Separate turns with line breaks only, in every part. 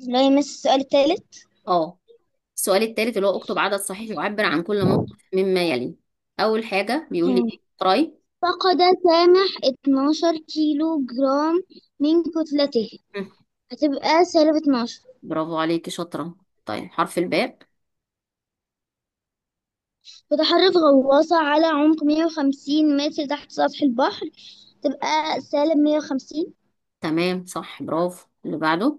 لا يمس السؤال الثالث.
اه. السؤال التالت اللي هو اكتب عدد صحيح يعبر عن كل موقف مما يلي. اول حاجة بيقول لي
تمام.
ايه؟ تراي.
فقد سامح 12 كيلو جرام من كتلته.
مم.
هتبقى سالب 12.
برافو عليكي، شاطرة. طيب حرف الباء.
بتحرك غواصة على عمق 150 متر تحت سطح البحر. تبقى سالب 150.
تمام صح، برافو. اللي بعده.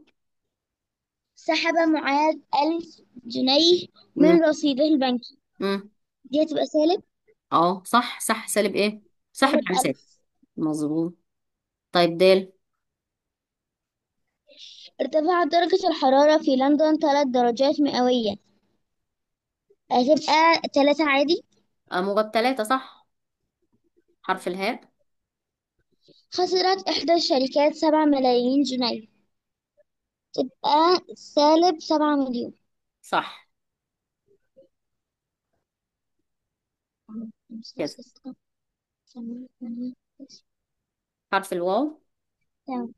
سحب معاذ 1000 جنيه
مم.
من رصيده البنكي.
مم.
دي هتبقى سالب.
اه صح صح، سالب ايه؟ سحب
سالب
على سالب.
1000.
مظبوط. طيب دال.
ارتفعت درجة الحرارة في لندن 3 درجات مئوية. هتبقى 3 عادي.
موجب ثلاثة، صح. حرف الهاء.
خسرت إحدى الشركات 7 ملايين جنيه. تبقى سالب 7 مليون.
صح كده. حرف الواو.
تمام.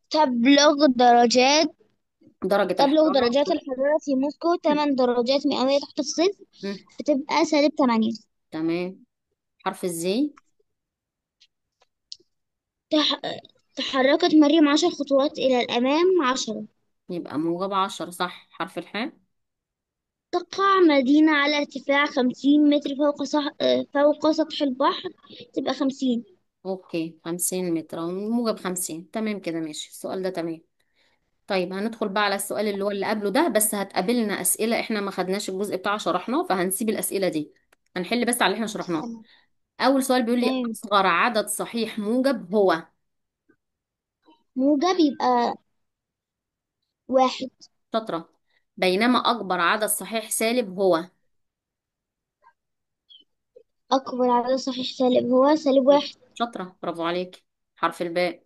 تبلغ درجات
درجة
تبلغ
الحرارة.
درجات الحرارة في موسكو
مم.
8 درجات مئوية تحت الصفر.
مم.
بتبقى سالب 8.
تمام. حرف الزي.
تح... تحركت مريم 10 خطوات إلى الأمام 10.
يبقى موجب 10، صح. حرف الحاء.
تقع مدينة على ارتفاع 50 متر فوق سطح البحر. تبقى 50.
اوكي، 50 متر موجب 50. تمام كده، ماشي السؤال ده تمام. طيب هندخل بقى على السؤال اللي هو اللي قبله ده، بس هتقابلنا أسئلة احنا ما خدناش الجزء بتاع شرحناه، فهنسيب الأسئلة دي. هنحل بس على اللي احنا شرحناه.
تمام.
أول سؤال بيقول لي
تمام.
أصغر عدد صحيح موجب هو.
موجب يبقى 1.
شاطرة. بينما أكبر عدد صحيح سالب هو.
أكبر عدد صحيح سالب هو سالب 1.
شاطرة، برافو عليك. حرف الباء.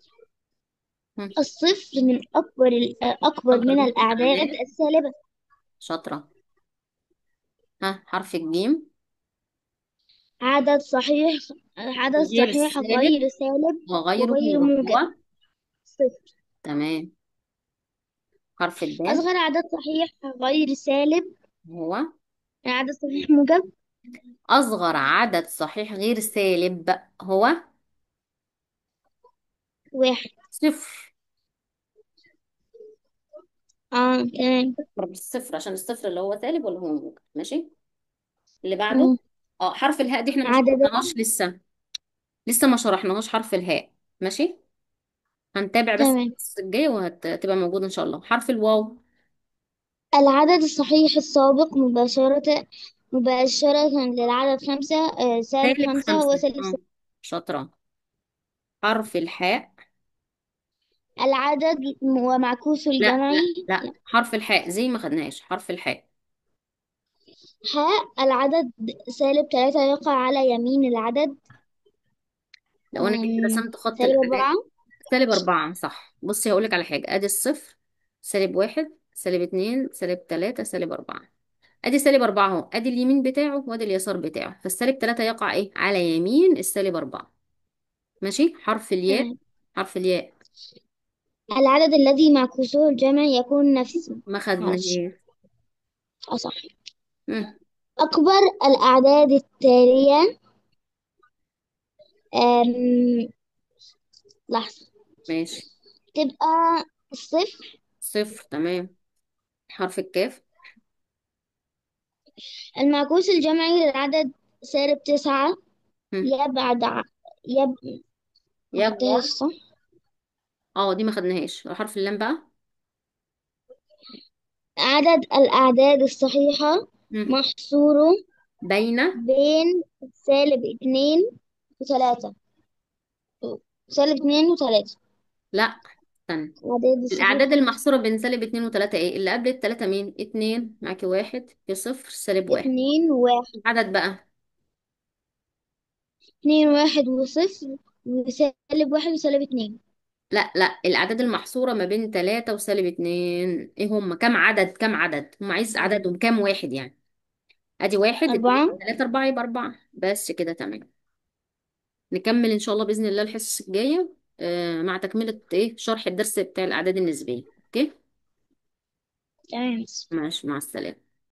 هم.
الصفر من أكبر
أكبر
من
من
الأعداد
الأعداد.
السالبة.
شاطرة. ها، حرف الجيم.
عدد صحيح عدد
غير
صحيح
السالب
غير سالب
وغير
وغير
موجب
موجب.
هو.
صفر.
تمام. حرف الدال.
أصغر عدد صحيح غير سالب
هو.
يعني عدد صحيح موجب.
أصغر عدد صحيح غير سالب هو.
1.
صفر.
تمام.
صفر بالصفر، عشان الصفر اللي هو سالب ولا هو موجب. ماشي. اللي بعده.
مم.
اه، حرف الهاء دي احنا ما
عدد.
شرحناهاش لسه. لسه ما شرحناهاش حرف الهاء. ماشي. هنتابع بس
تمام.
الجاية وهتبقى موجود إن شاء الله. حرف الواو.
العدد الصحيح السابق مباشرة للعدد 5. سالب
سالب
5 هو
خمسة.
سالب 6.
شاطرة. حرف الحاء.
العدد ومعكوسه
لا لا
الجمعي.
لا، حرف الحاء زي ما خدناش حرف الحاء.
العدد -3 يقع على يمين العدد.
لو انا جيت رسمت خط
سالب
الاعداد.
4.
سالب أربعة، صح. بصي هقولك على حاجة، ادي الصفر. سالب واحد، سالب اتنين، سالب تلاتة، سالب أربعة. ادي سالب أربعة اهو، ادي اليمين بتاعه وادي اليسار بتاعه، فالسالب تلاتة يقع ايه على يمين السالب أربعة. ماشي. حرف الياء.
تمام.
حرف الياء.
العدد الذي معكوسه الجمعي يكون نفسه.
ما
معلش.
خدناهاش.
صح.
مم.
أكبر الأعداد التالية. أم... لحظة.
ماشي.
تبقى الصفر.
صفر، تمام. حرف الكاف.
المعكوس الجمعي للعدد -9.
مم.
يبعد ع... يب... ما
يكبر.
خدتهاش صح.
اه، دي ما خدناهاش. حرف اللام بقى.
عدد الأعداد الصحيحة
مم.
محصوره
بين.
بين -2 و3. -2 و3.
لا، استنى.
الأعداد
الأعداد
الصحيحة
المحصورة بين سالب اتنين وتلاتة ايه؟ اللي قبل التلاتة مين؟ اتنين معاكي واحد في صفر سالب واحد.
2 و1.
العدد بقى.
2 و1 و0 وسالب 1 وسالب 2.
لا لا، الأعداد المحصورة ما بين تلاتة وسالب اتنين ايه هم؟ كم عدد؟ كم عدد هم؟ عايز عددهم كام واحد يعني. ادي واحد، اتنين،
4.
تلاتة، أربعة، يبقى أربعة بس كده. تمام. نكمل إن شاء الله بإذن الله الحصص الجاية، مع تكملة ايه شرح الدرس بتاع الأعداد النسبية. اوكي.
تمام.
ماشي، مع السلامة.